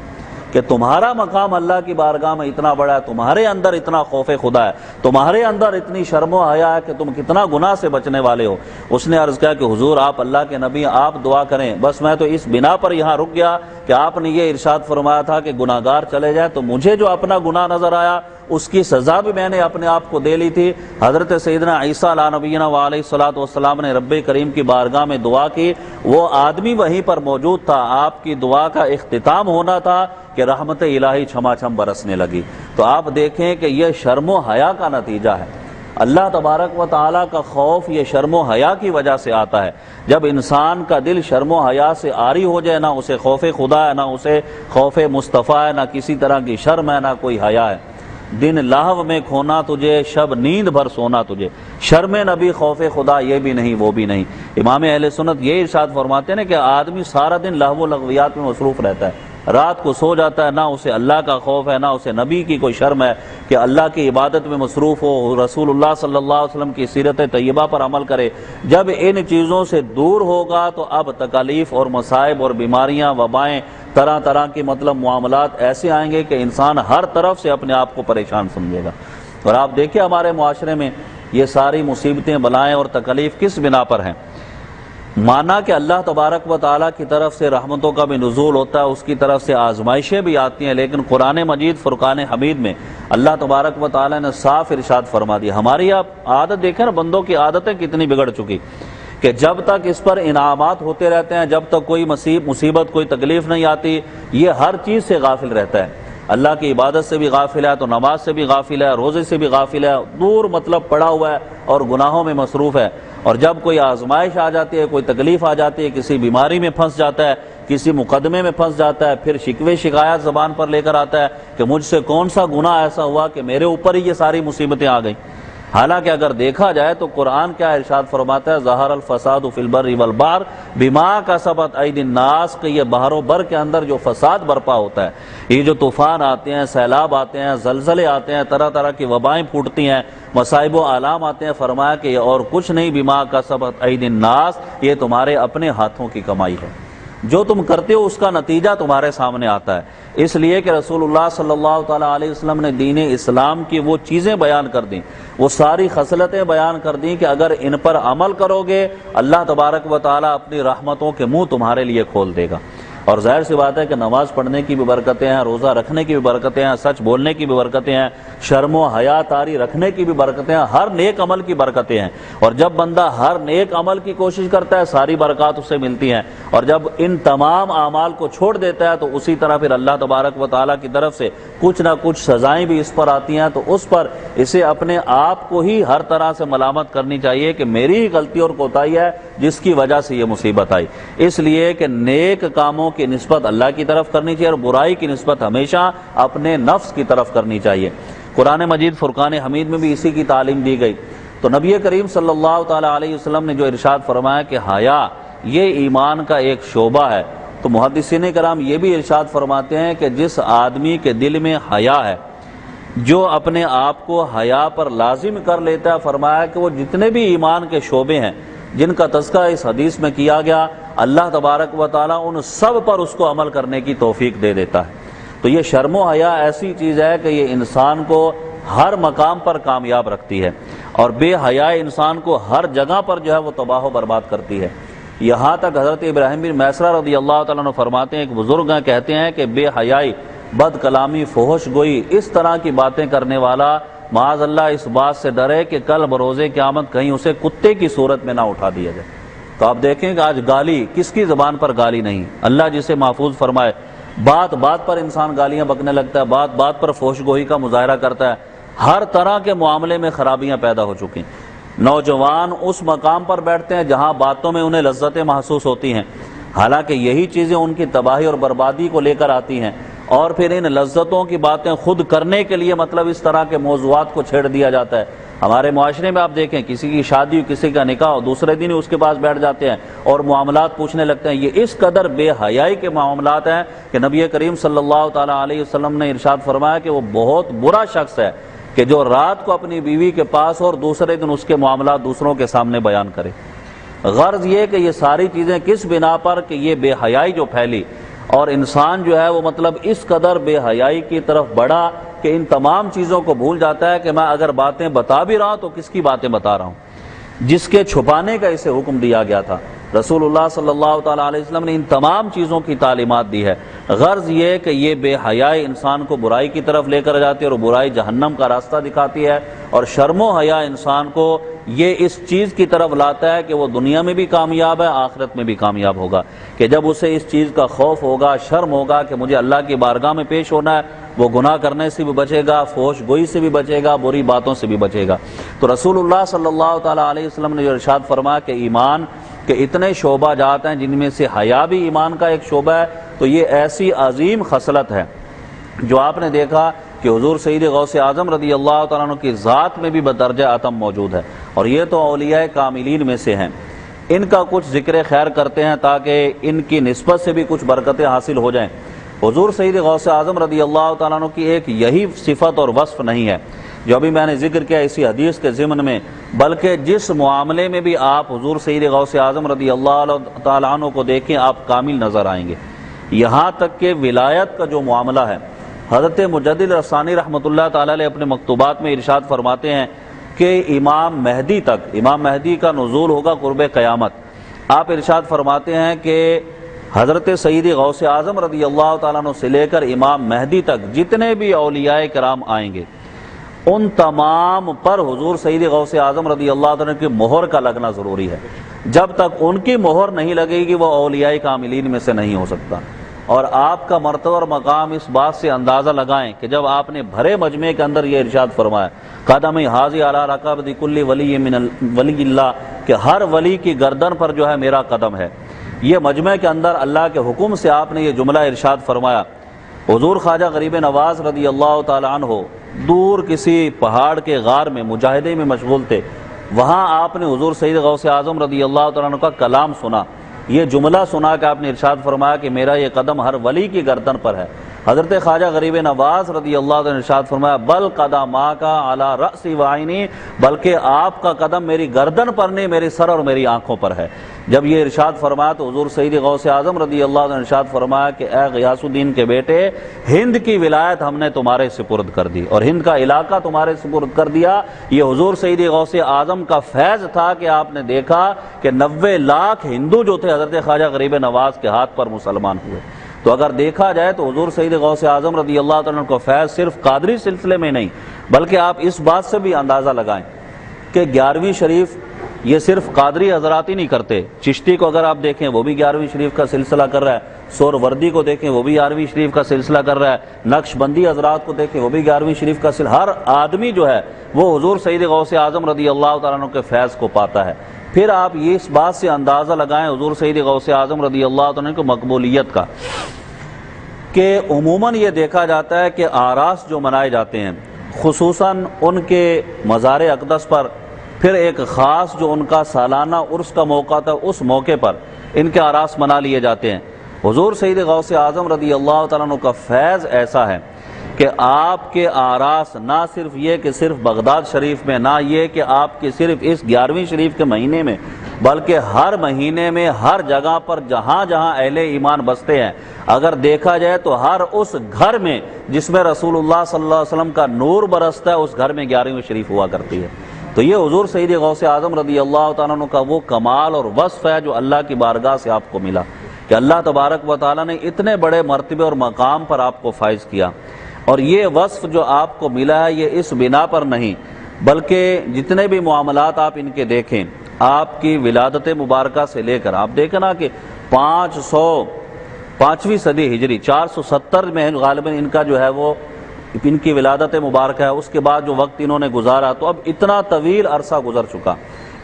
کہ تمہارا مقام اللہ کی بارگاہ میں اتنا بڑا ہے، تمہارے اندر اتنا خوف خدا ہے، تمہارے اندر اتنی شرم و حیا ہے کہ تم کتنا گناہ سے بچنے والے ہو۔ اس نے عرض کیا کہ حضور آپ اللہ کے نبی، آپ دعا کریں۔ بس میں تو اس بنا پر یہاں رک گیا کہ آپ نے یہ ارشاد فرمایا تھا کہ گناہگار چلے جائیں، تو مجھے جو اپنا گناہ نظر آیا اس کی سزا بھی میں نے اپنے آپ کو دے لی تھی۔ حضرت سیدنا عیسیٰ علیہ نبینا وعلیہ الصلوۃ والسلام نے رب کریم کی بارگاہ میں دعا کی، وہ آدمی وہیں پر موجود تھا، آپ کی دعا کا اختتام ہونا تھا کہ رحمت الہی چھما چھم برسنے لگی۔ تو آپ دیکھیں کہ یہ شرم و حیا کا نتیجہ ہے۔ اللہ تبارک و تعالیٰ کا خوف یہ شرم و حیا کی وجہ سے آتا ہے۔ جب انسان کا دل شرم و حیا سے عاری ہو جائے، نہ اسے خوف خدا ہے، نہ اسے خوف مصطفیٰ ہے، نہ کسی طرح کی شرم ہے، نہ کوئی حیا ہے۔ دن لہو میں کھونا تجھے، شب نیند بھر سونا تجھے، شرم نبی خوف خدا یہ بھی نہیں وہ بھی نہیں۔ امام اہل سنت یہ ارشاد فرماتے ہیں کہ آدمی سارا دن لہو و لغویات میں مصروف رہتا ہے، رات کو سو جاتا ہے، نہ اسے اللہ کا خوف ہے، نہ اسے نبی کی کوئی شرم ہے کہ اللہ کی عبادت میں مصروف ہو، رسول اللہ صلی اللہ علیہ وسلم کی سیرت طیبہ پر عمل کرے۔ جب ان چیزوں سے دور ہوگا تو اب تکالیف اور مصائب اور بیماریاں، وبائیں، طرح طرح کی معاملات ایسے آئیں گے کہ انسان ہر طرف سے اپنے آپ کو پریشان سمجھے گا۔ اور آپ دیکھیں ہمارے معاشرے میں یہ ساری مصیبتیں، بلائیں اور تکالیف کس بنا پر ہیں؟ مانا کہ اللہ تبارک و تعالیٰ کی طرف سے رحمتوں کا بھی نزول ہوتا ہے، اس کی طرف سے آزمائشیں بھی آتی ہیں، لیکن قرآن مجید فرقان حمید میں اللہ تبارک و تعالیٰ نے صاف ارشاد فرما دیا۔ ہماری آپ عادت دیکھیں نا، بندوں کی عادتیں کتنی بگڑ چکی کہ جب تک اس پر انعامات ہوتے رہتے ہیں، جب تک کوئی مصیبت کوئی تکلیف نہیں آتی، یہ ہر چیز سے غافل رہتا ہے۔ اللہ کی عبادت سے بھی غافل ہے، تو نماز سے بھی غافل ہے، روزے سے بھی غافل ہے، دور پڑا ہوا ہے اور گناہوں میں مصروف ہے۔ اور جب کوئی آزمائش آ جاتی ہے، کوئی تکلیف آ جاتی ہے، کسی بیماری میں پھنس جاتا ہے، کسی مقدمے میں پھنس جاتا ہے، پھر شکوے شکایات زبان پر لے کر آتا ہے کہ مجھ سے کون سا گناہ ایسا ہوا کہ میرے اوپر ہی یہ ساری مصیبتیں آ گئیں۔ حالانکہ اگر دیکھا جائے تو قرآن کیا ارشاد فرماتا ہے، ظہر الفساد فی البر والبحر بما کسبت ایدی الناس، کہ یہ بحر و بر کے اندر جو فساد برپا ہوتا ہے، یہ جو طوفان آتے ہیں، سیلاب آتے ہیں، زلزلے آتے ہیں، طرح طرح کی وبائیں پھوٹتی ہیں، مصائب و آلام آتے ہیں، فرمایا کہ یہ اور کچھ نہیں، بما کسبت ایدی الناس، یہ تمہارے اپنے ہاتھوں کی کمائی ہے، جو تم کرتے ہو اس کا نتیجہ تمہارے سامنے آتا ہے۔ اس لیے کہ رسول اللہ صلی اللہ تعالیٰ علیہ وسلم نے دین اسلام کی وہ چیزیں بیان کر دیں، وہ ساری خصلتیں بیان کر دیں کہ اگر ان پر عمل کرو گے اللہ تبارک و تعالیٰ اپنی رحمتوں کے منہ تمہارے لیے کھول دے گا۔ اور ظاہر سی بات ہے کہ نماز پڑھنے کی بھی برکتیں ہیں، روزہ رکھنے کی بھی برکتیں ہیں، سچ بولنے کی بھی برکتیں ہیں، شرم و حیا طاری رکھنے کی بھی برکتیں ہیں، ہر نیک عمل کی برکتیں ہیں۔ اور جب بندہ ہر نیک عمل کی کوشش کرتا ہے، ساری برکات اسے ملتی ہیں، اور جب ان تمام اعمال کو چھوڑ دیتا ہے تو اسی طرح پھر اللہ تبارک و تعالیٰ کی طرف سے کچھ نہ کچھ سزائیں بھی اس پر آتی ہیں، تو اس پر اسے اپنے آپ کو ہی ہر طرح سے ملامت کرنی چاہیے کہ میری ہی غلطی اور کوتاہی ہے جس کی وجہ سے یہ مصیبت آئی۔ اس لیے کہ نیک کاموں کی نسبت اللہ کی طرف کرنی چاہیے اور برائی کی نسبت ہمیشہ اپنے نفس کی طرف کرنی چاہیے۔ قرآن مجید فرقان حمید میں بھی اسی کی تعلیم دی گئی۔ تو نبی کریم صلی اللہ تعالیٰ علیہ وسلم نے جو ارشاد فرمایا کہ حیا یہ ایمان کا ایک شعبہ ہے، تو محدثین کرام یہ بھی ارشاد فرماتے ہیں کہ جس آدمی کے دل میں حیا ہے، جو اپنے آپ کو حیا پر لازم کر لیتا ہے، فرمایا کہ وہ جتنے بھی ایمان کے شعبے ہیں جن کا تذکرہ اس حدیث میں کیا گیا، اللہ تبارک و تعالیٰ ان سب پر اس کو عمل کرنے کی توفیق دے دیتا ہے۔ تو یہ شرم و حیا ایسی چیز ہے کہ یہ انسان کو ہر مقام پر کامیاب رکھتی ہے، اور بے حیا انسان کو ہر جگہ پر جو ہے وہ تباہ و برباد کرتی ہے۔ یہاں تک حضرت ابراہیم بن میسرہ رضی اللہ تعالیٰ عنہ فرماتے ہیں، ایک بزرگ ہیں، کہتے ہیں کہ بے حیائی، بد کلامی، فحش گوئی، اس طرح کی باتیں کرنے والا معاذ اللہ اس بات سے ڈرے کہ کل بروز قیامت کہیں اسے کتے کی صورت میں نہ اٹھا دیا جائے۔ تو آپ دیکھیں کہ آج گالی کس کی زبان پر گالی نہیں، اللہ جسے محفوظ فرمائے۔ بات بات پر انسان گالیاں بکنے لگتا ہے، بات بات پر فحش گوئی کا مظاہرہ کرتا ہے، ہر طرح کے معاملے میں خرابیاں پیدا ہو چکی ہیں۔ نوجوان اس مقام پر بیٹھتے ہیں جہاں باتوں میں انہیں لذتیں محسوس ہوتی ہیں، حالانکہ یہی چیزیں ان کی تباہی اور بربادی کو لے کر آتی ہیں، اور پھر ان لذتوں کی باتیں خود کرنے کے لیے مطلب اس طرح کے موضوعات کو چھیڑ دیا جاتا ہے۔ ہمارے معاشرے میں آپ دیکھیں کسی کی شادی کسی کا نکاح ہو دوسرے دن ہی اس کے پاس بیٹھ جاتے ہیں اور معاملات پوچھنے لگتے ہیں. یہ اس قدر بے حیائی کے معاملات ہیں کہ نبی کریم صلی اللہ تعالیٰ علیہ وسلم نے ارشاد فرمایا کہ وہ بہت برا شخص ہے کہ جو رات کو اپنی بیوی کے پاس اور دوسرے دن اس کے معاملات دوسروں کے سامنے بیان کرے. غرض یہ کہ یہ ساری چیزیں کس بنا پر کہ یہ بے حیائی جو پھیلی اور انسان جو ہے وہ مطلب اس قدر بے حیائی کی طرف بڑھا کہ ان تمام چیزوں کو بھول جاتا ہے کہ میں اگر باتیں بتا بھی رہا ہوں تو کس کی باتیں بتا رہا ہوں، جس کے چھپانے کا اسے حکم دیا گیا تھا. رسول اللہ صلی اللہ تعالیٰ علیہ وسلم نے ان تمام چیزوں کی تعلیمات دی ہے. غرض یہ کہ یہ بے حیائی انسان کو برائی کی طرف لے کر جاتی ہے اور برائی جہنم کا راستہ دکھاتی ہے، اور شرم و حیا انسان کو یہ اس چیز کی طرف لاتا ہے کہ وہ دنیا میں بھی کامیاب ہے آخرت میں بھی کامیاب ہوگا. کہ جب اسے اس چیز کا خوف ہوگا، شرم ہوگا کہ مجھے اللہ کی بارگاہ میں پیش ہونا ہے، وہ گناہ کرنے سے بھی بچے گا، فحش گوئی سے بھی بچے گا، بری باتوں سے بھی بچے گا. تو رسول اللہ صلی اللہ تعالیٰ علیہ وسلم نے جو ارشاد فرمایا کہ ایمان کے اتنے شعبہ جات ہیں جن میں سے حیا بھی ایمان کا ایک شعبہ ہے، تو یہ ایسی عظیم خصلت ہے جو آپ نے دیکھا کہ حضور سید غوث اعظم رضی اللہ تعالیٰ عنہ کی ذات میں بھی بدرجہ عتم موجود ہے، اور یہ تو اولیاء کاملین میں سے ہیں. ان کا کچھ ذکر خیر کرتے ہیں تاکہ ان کی نسبت سے بھی کچھ برکتیں حاصل ہو جائیں. حضور سید غوث اعظم رضی اللہ تعالیٰ عنہ کی ایک یہی صفت اور وصف نہیں ہے جو ابھی میں نے ذکر کیا اسی حدیث کے ضمن میں، بلکہ جس معاملے میں بھی آپ حضور سید غوث اعظم رضی اللہ تعالیٰ عنہ کو دیکھیں آپ کامل نظر آئیں گے. یہاں تک کہ ولایت کا جو معاملہ ہے، حضرت مجدد رسانی رحمۃ اللہ تعالیٰ علیہ اپنے مکتوبات میں ارشاد فرماتے ہیں کہ امام مہدی تک، امام مہدی کا نزول ہوگا قرب قیامت. آپ ارشاد فرماتے ہیں کہ حضرت سید غوث اعظم رضی اللہ تعالیٰ عنہ سے لے کر امام مہدی تک جتنے بھی اولیاء کرام آئیں گے ان تمام پر حضور سید غوث اعظم رضی اللہ تعالیٰ عنہ کی مہر کا لگنا ضروری ہے. جب تک ان کی مہر نہیں لگے گی وہ اولیاء کاملین میں سے نہیں ہو سکتا. اور آپ کا مرتبہ اور مقام اس بات سے اندازہ لگائیں کہ جب آپ نے بھرے مجمع کے اندر یہ ارشاد فرمایا قدم حاضی علی رقبۃ کل ولی من ولی اللہ، کہ ہر ولی کی گردن پر جو ہے میرا قدم ہے. یہ مجمع کے اندر اللہ کے حکم سے آپ نے یہ جملہ ارشاد فرمایا. حضور خواجہ غریب نواز رضی اللہ تعالیٰ عنہ دور کسی پہاڑ کے غار میں مجاہدے میں مشغول تھے، وہاں آپ نے حضور سید غوث اعظم رضی اللہ تعالیٰ عنہ کا کلام سنا. یہ جملہ سنا کہ آپ نے ارشاد فرمایا کہ میرا یہ قدم ہر ولی کی گردن پر ہے. حضرت خواجہ غریب نواز رضی اللہ عنہ نے ارشاد فرمایا بل قدماک علی رأس وعینی، بلکہ آپ کا قدم میری گردن پر نہیں میرے سر اور میری آنکھوں پر ہے. جب یہ ارشاد فرمایا تو حضور سید غوث اعظم رضی اللہ عنہ نے ارشاد فرمایا کہ اے غیاث الدین کے بیٹے، ہند کی ولایت ہم نے تمہارے سپرد کر دی اور ہند کا علاقہ تمہارے سپرد کر دیا. یہ حضور سید غوث اعظم کا فیض تھا کہ آپ نے دیکھا کہ 90 لاکھ ہندو جو تھے حضرت خواجہ غریب نواز کے ہاتھ پر مسلمان ہوئے. تو اگر دیکھا جائے تو حضور سید غوث اعظم رضی اللہ تعالیٰ عنہ کا فیض صرف قادری سلسلے میں نہیں بلکہ آپ اس بات سے بھی اندازہ لگائیں کہ 11ویں شریف یہ صرف قادری حضرات ہی نہیں کرتے. چشتی کو اگر آپ دیکھیں وہ بھی 11ویں شریف کا سلسلہ کر رہا ہے، سور وردی کو دیکھیں وہ بھی 11ویں شریف کا سلسلہ کر رہا ہے، نقش بندی حضرات کو دیکھیں وہ بھی 11ویں شریف کا سلسلہ. ہر آدمی جو ہے وہ حضور سید غوث اعظم رضی اللہ تعالیٰ عنہ کے فیض کو پاتا ہے. پھر آپ یہ اس بات سے اندازہ لگائیں حضور سید غوث اعظم رضی اللہ تعالیٰ عنہ کی مقبولیت کا کہ عموماً یہ دیکھا جاتا ہے کہ آراس جو منائے جاتے ہیں خصوصاً ان کے مزار اقدس پر، پھر ایک خاص جو ان کا سالانہ عرس کا موقع تھا اس موقع پر ان کے آراس منا لیے جاتے ہیں. حضور سید غوث اعظم رضی اللہ تعالیٰ عنہ کا فیض ایسا ہے کہ آپ کے آراس نہ صرف یہ کہ صرف بغداد شریف میں، نہ یہ کہ آپ کے صرف اس 11ویں شریف کے مہینے میں، بلکہ ہر مہینے میں ہر جگہ پر جہاں جہاں اہل ایمان بستے ہیں اگر دیکھا جائے تو ہر اس گھر میں جس میں رسول اللہ صلی اللہ علیہ وسلم کا نور برستا ہے اس گھر میں 11ویں شریف ہوا کرتی ہے. تو یہ حضور سید غوث اعظم رضی اللہ تعالیٰ عنہ کا وہ کمال اور وصف ہے جو اللہ کی بارگاہ سے آپ کو ملا کہ اللہ تبارک و تعالیٰ نے اتنے بڑے مرتبے اور مقام پر آپ کو فائز کیا. اور یہ وصف جو آپ کو ملا ہے یہ اس بنا پر نہیں بلکہ جتنے بھی معاملات آپ ان کے دیکھیں آپ کی ولادت مبارکہ سے لے کر آپ دیکھیں نا کہ 505ویں صدی ہجری 470 میں غالباً ان کا جو ہے وہ ان کی ولادت مبارکہ ہے. اس کے بعد جو وقت انہوں نے گزارا تو اب اتنا طویل عرصہ گزر چکا.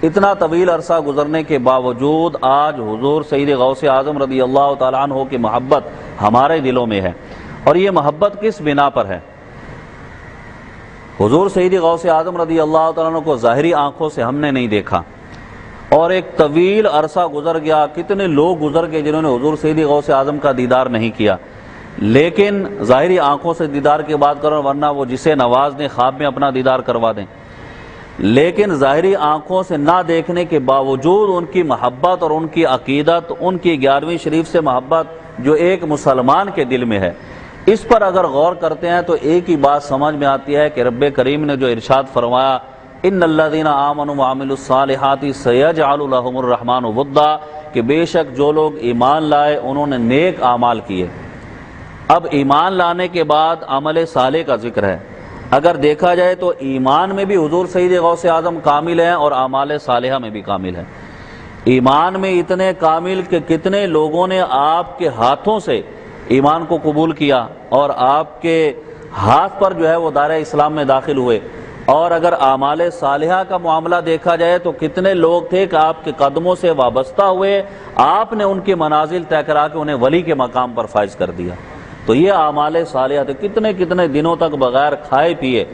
اتنا طویل عرصہ گزرنے کے باوجود آج حضور سید غوث اعظم رضی اللہ تعالیٰ عنہ کی محبت ہمارے دلوں میں ہے. اور یہ محبت کس بنا پر ہے؟ حضور سیدی غوث اعظم رضی اللہ تعالیٰ عنہ کو ظاہری آنکھوں سے ہم نے نہیں دیکھا، اور ایک طویل عرصہ گزر گیا، کتنے لوگ گزر گئے جنہوں نے حضور سیدی غوث اعظم کا دیدار نہیں کیا، لیکن ظاہری آنکھوں سے دیدار کی بات کرو، ورنہ وہ جسے نواز دیں خواب میں اپنا دیدار کروا دیں، لیکن ظاہری آنکھوں سے نہ دیکھنے کے باوجود ان کی محبت اور ان کی عقیدت، ان کی 11ویں شریف سے محبت جو ایک مسلمان کے دل میں ہے، اس پر اگر غور کرتے ہیں تو ایک ہی بات سمجھ میں آتی ہے کہ رب کریم نے جو ارشاد فرمایا ان الذین آمنوا وعملوا الصالحات سیجعل لهم الرحمن ودا، کہ بے شک جو لوگ ایمان لائے انہوں نے نیک اعمال کیے۔ اب ایمان لانے کے بعد عمل صالح کا ذکر ہے۔ اگر دیکھا جائے تو ایمان میں بھی حضور سید غوث اعظم کامل ہیں اور اعمال صالحہ میں بھی کامل ہیں۔ ایمان میں اتنے کامل کہ کتنے لوگوں نے آپ کے ہاتھوں سے ایمان کو قبول کیا اور آپ کے ہاتھ پر جو ہے وہ دائرہ اسلام میں داخل ہوئے، اور اگر اعمال صالحہ کا معاملہ دیکھا جائے تو کتنے لوگ تھے کہ آپ کے قدموں سے وابستہ ہوئے، آپ نے ان کی منازل طے کرا کے انہیں ولی کے مقام پر فائز کر دیا۔ تو یہ اعمال صالحہ تھے، کتنے کتنے دنوں تک بغیر کھائے پیے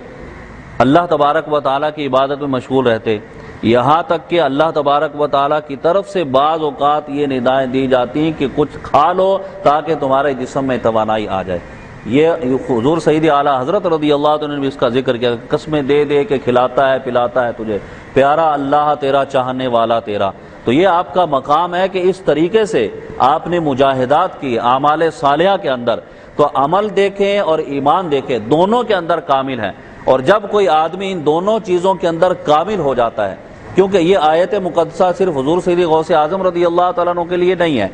اللہ تبارک و تعالیٰ کی عبادت میں مشغول رہتے، یہاں تک کہ اللہ تبارک و تعالیٰ کی طرف سے بعض اوقات یہ ندائیں دی جاتی ہیں کہ کچھ کھا لو تاکہ تمہارے جسم میں توانائی آ جائے۔ یہ حضور سید اعلیٰ حضرت رضی اللہ عنہ نے بھی اس کا ذکر کیا، قسمیں دے دے کے کھلاتا ہے پلاتا ہے تجھے، پیارا اللہ تیرا چاہنے والا تیرا۔ تو یہ آپ کا مقام ہے کہ اس طریقے سے آپ نے مجاہدات کی اعمال صالحہ کے اندر، تو عمل دیکھیں اور ایمان دیکھیں، دونوں کے اندر کامل ہیں۔ اور جب کوئی آدمی ان دونوں چیزوں کے اندر کامل ہو جاتا ہے، کیونکہ یہ آیت مقدسہ صرف حضور سید غوث اعظم رضی اللہ تعالیٰ عنہ کے لیے نہیں ہے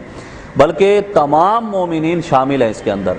بلکہ تمام مومنین شامل ہیں اس کے اندر۔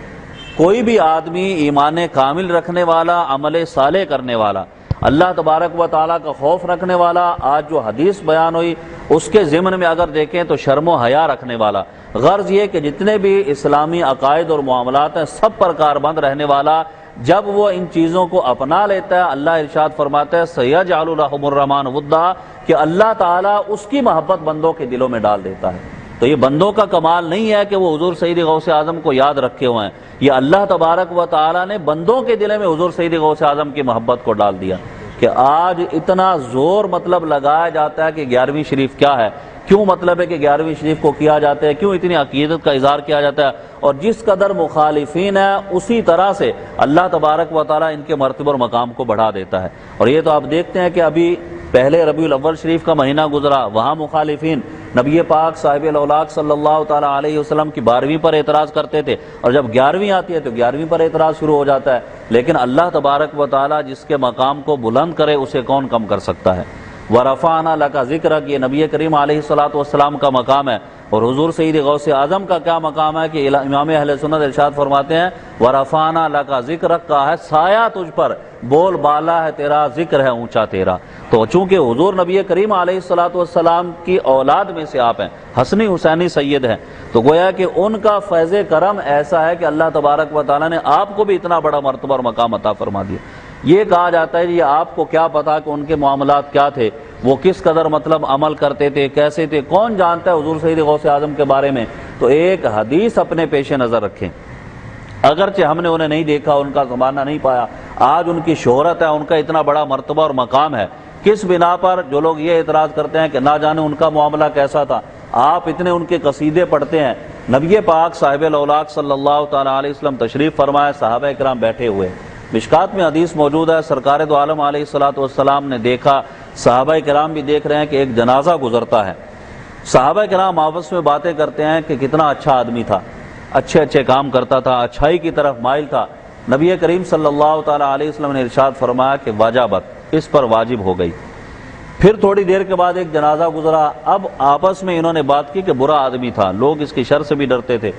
کوئی بھی آدمی ایمان کامل رکھنے والا، عمل صالح کرنے والا، اللہ تبارک و تعالیٰ کا خوف رکھنے والا، آج جو حدیث بیان ہوئی اس کے ضمن میں اگر دیکھیں تو شرم و حیا رکھنے والا، غرض یہ کہ جتنے بھی اسلامی عقائد اور معاملات ہیں سب پر کاربند رہنے والا، جب وہ ان چیزوں کو اپنا لیتا ہے، اللہ ارشاد فرماتا ہے سیجعل لهم الرحمن ودا، کہ اللہ تعالیٰ اس کی محبت بندوں کے دلوں میں ڈال دیتا ہے۔ تو یہ بندوں کا کمال نہیں ہے کہ وہ حضور سید غوث اعظم کو یاد رکھے ہوئے ہیں، یہ اللہ تبارک و تعالیٰ نے بندوں کے دل میں حضور سید غوث اعظم کی محبت کو ڈال دیا۔ کہ آج اتنا زور مطلب لگایا جاتا ہے کہ 11ویں شریف کیا ہے، کیوں مطلب ہے کہ 11ویں شریف کو کیا جاتا ہے، کیوں اتنی عقیدت کا اظہار کیا جاتا ہے، اور جس قدر مخالفین ہیں اسی طرح سے اللہ تبارک و تعالیٰ ان کے مرتبہ اور مقام کو بڑھا دیتا ہے۔ اور یہ تو آپ دیکھتے ہیں کہ ابھی پہلے ربیع الاول شریف کا مہینہ گزرا، وہاں مخالفین نبی پاک صاحب الاولاق صلی اللہ تعالیٰ علیہ وسلم کی 12ویں پر اعتراض کرتے تھے، اور جب 11ویں آتی ہے تو 11ویں پر اعتراض شروع ہو جاتا ہے، لیکن اللہ تبارک و تعالیٰ جس کے مقام کو بلند کرے اسے کون کم کر سکتا ہے۔ وَرَفَعْنَا لَكَ ذِكْرَكَ، یہ نبی کریم علیہ الصلوۃ کا مقام ہے، اور حضور سید غوث اعظم کا کیا مقام ہے کہ امام اہل سنت ارشاد فرماتے ہیں وَرَفَعْنَا لَكَ ذِكْرَكَ کا ہے سایہ تجھ پر، بول بالا ہے تیرا، ذکر ہے اونچا تیرا۔ تو چونکہ حضور نبی کریم علیہ الصلوۃ کی اولاد میں سے آپ ہیں، حسنی حسینی سید ہیں، تو گویا کہ ان کا فیض کرم ایسا ہے کہ اللہ تبارک و تعالیٰ نے آپ کو بھی اتنا بڑا مرتبہ اور مقام عطا فرما دیا۔ یہ کہا جاتا ہے یہ آپ کو کیا پتا کہ ان کے معاملات کیا تھے، وہ کس قدر مطلب عمل کرتے تھے، کیسے تھے، کون جانتا ہے حضور سید غوث اعظم کے بارے میں۔ تو ایک حدیث اپنے پیش نظر رکھیں، اگرچہ ہم نے انہیں نہیں دیکھا، ان کا زمانہ نہیں پایا، آج ان کی شہرت ہے، ان کا اتنا بڑا مرتبہ اور مقام ہے، کس بنا پر جو لوگ یہ اعتراض کرتے ہیں کہ نہ جانے ان کا معاملہ کیسا تھا۔ آپ اتنے ان کے قصیدے پڑھتے ہیں، نبی پاک صاحب الاولاق صلی اللہ تعالیٰ علیہ وسلم تشریف فرمائے، صحابہ کرام بیٹھے ہوئے، مشکات میں حدیث موجود ہے، سرکار دو عالم علیہ الصلوۃ نے دیکھا، صحابہ کرام بھی دیکھ رہے ہیں کہ ایک جنازہ گزرتا ہے، صحابہ کرام آپس میں باتیں کرتے ہیں کہ کتنا اچھا آدمی تھا، اچھے اچھے کام کرتا تھا، اچھائی کی طرف مائل تھا۔ نبی کریم صلی اللہ تعالیٰ علیہ وسلم نے ارشاد فرمایا کہ وجبت، اس پر واجب ہو گئی۔ پھر تھوڑی دیر کے بعد ایک جنازہ گزرا، اب آپس میں انہوں نے بات کی کہ برا آدمی تھا، لوگ اس کی شر سے بھی ڈرتے تھے۔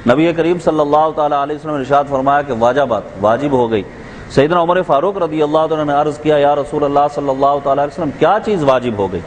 نبی کریم صلی اللہ تعالیٰ علیہ وسلم نے ارشاد فرمایا کہ وجبت، واجب ہو گئی۔ سیدنا عمر فاروق رضی اللہ عنہ نے عرض کیا یا رسول اللہ صلی اللہ تعالیٰ علیہ وسلم کیا چیز واجب ہو گئی؟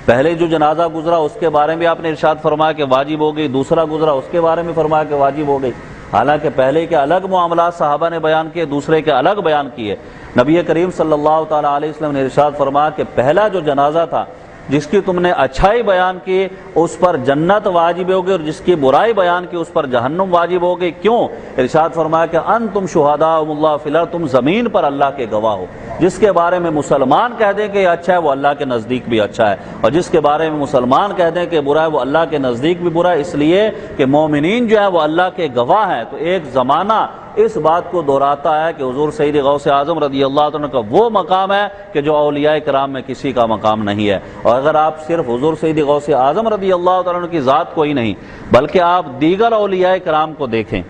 پہلے جو جنازہ گزرا اس کے بارے میں آپ نے ارشاد فرمایا کہ واجب ہو گئی، دوسرا گزرا اس کے بارے میں فرمایا کہ واجب ہو گئی، حالانکہ پہلے کے الگ معاملات صحابہ نے بیان کیے، دوسرے کے الگ بیان کیے۔ نبی کریم صلی اللہ تعالیٰ علیہ وسلم نے ارشاد فرمایا کہ پہلا جو جنازہ تھا جس کی تم نے اچھائی بیان کی اس پر جنت واجب ہوگی، اور جس کی برائی بیان کی اس پر جہنم واجب ہوگی۔ کیوں؟ ارشاد فرمایا کہ انتم شہداء اللہ فی الارض، تم زمین پر اللہ کے گواہ ہو۔ جس کے بارے میں مسلمان کہہ دیں کہ یہ اچھا ہے وہ اللہ کے نزدیک بھی اچھا ہے، اور جس کے بارے میں مسلمان کہہ دیں کہ برا ہے وہ اللہ کے نزدیک بھی برا ہے، اس لیے کہ مومنین جو ہے وہ اللہ کے گواہ ہیں۔ تو ایک زمانہ اس بات کو دہراتا ہے کہ حضور سید غوث اعظم رضی اللہ عنہ کا وہ مقام ہے کہ جو اولیاء کرام میں کسی کا مقام نہیں ہے۔ اور اگر آپ صرف حضور سید غوث اعظم رضی اللہ عنہ کی ذات کو ہی نہیں بلکہ آپ دیگر اولیاء کرام کو دیکھیں،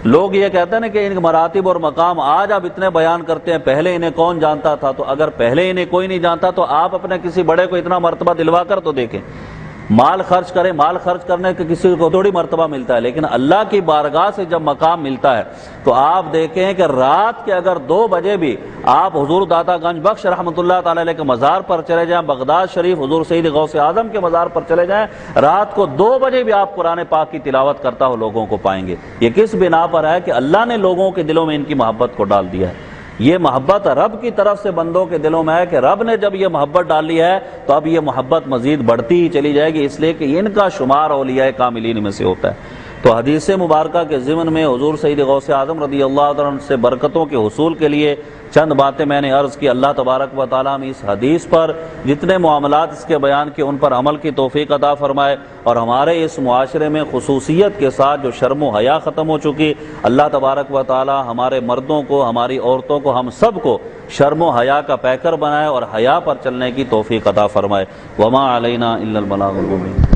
لوگ یہ کہتے ہیں کہ ان کے مراتب اور مقام آج آپ اتنے بیان کرتے ہیں، پہلے انہیں کون جانتا تھا؟ تو اگر پہلے انہیں کوئی نہیں جانتا تو آپ اپنے کسی بڑے کو اتنا مرتبہ دلوا کر تو دیکھیں۔ مال خرچ کریں، مال خرچ کرنے کے کسی کو تھوڑی مرتبہ ملتا ہے، لیکن اللہ کی بارگاہ سے جب مقام ملتا ہے تو آپ دیکھیں کہ رات کے اگر 2 بجے بھی آپ حضور داتا گنج بخش رحمۃ اللہ تعالی علیہ کے مزار پر چلے جائیں، بغداد شریف حضور سید غوث اعظم کے مزار پر چلے جائیں، رات کو 2 بجے بھی آپ قرآن پاک کی تلاوت کرتا ہو لوگوں کو پائیں گے۔ یہ کس بنا پر ہے؟ کہ اللہ نے لوگوں کے دلوں میں ان کی محبت کو ڈال دیا ہے۔ یہ محبت رب کی طرف سے بندوں کے دلوں میں ہے کہ رب نے جب یہ محبت ڈالی ہے تو اب یہ محبت مزید بڑھتی ہی چلی جائے گی، اس لیے کہ ان کا شمار اولیاء کاملین میں سے ہوتا ہے۔ تو حدیث مبارکہ کے ضمن میں حضور سید غوث اعظم رضی اللہ عنہ سے برکتوں کے حصول کے لیے چند باتیں میں نے عرض کی۔ اللہ تبارک و تعالیٰ میں اس حدیث پر جتنے معاملات اس کے بیان کے ان پر عمل کی توفیق عطا فرمائے، اور ہمارے اس معاشرے میں خصوصیت کے ساتھ جو شرم و حیا ختم ہو چکی، اللہ تبارک و تعالیٰ ہمارے مردوں کو، ہماری عورتوں کو، ہم سب کو شرم و حیا کا پیکر بنائے اور حیا پر چلنے کی توفیق عطا فرمائے۔ وما علینا الا البلاغ المبین۔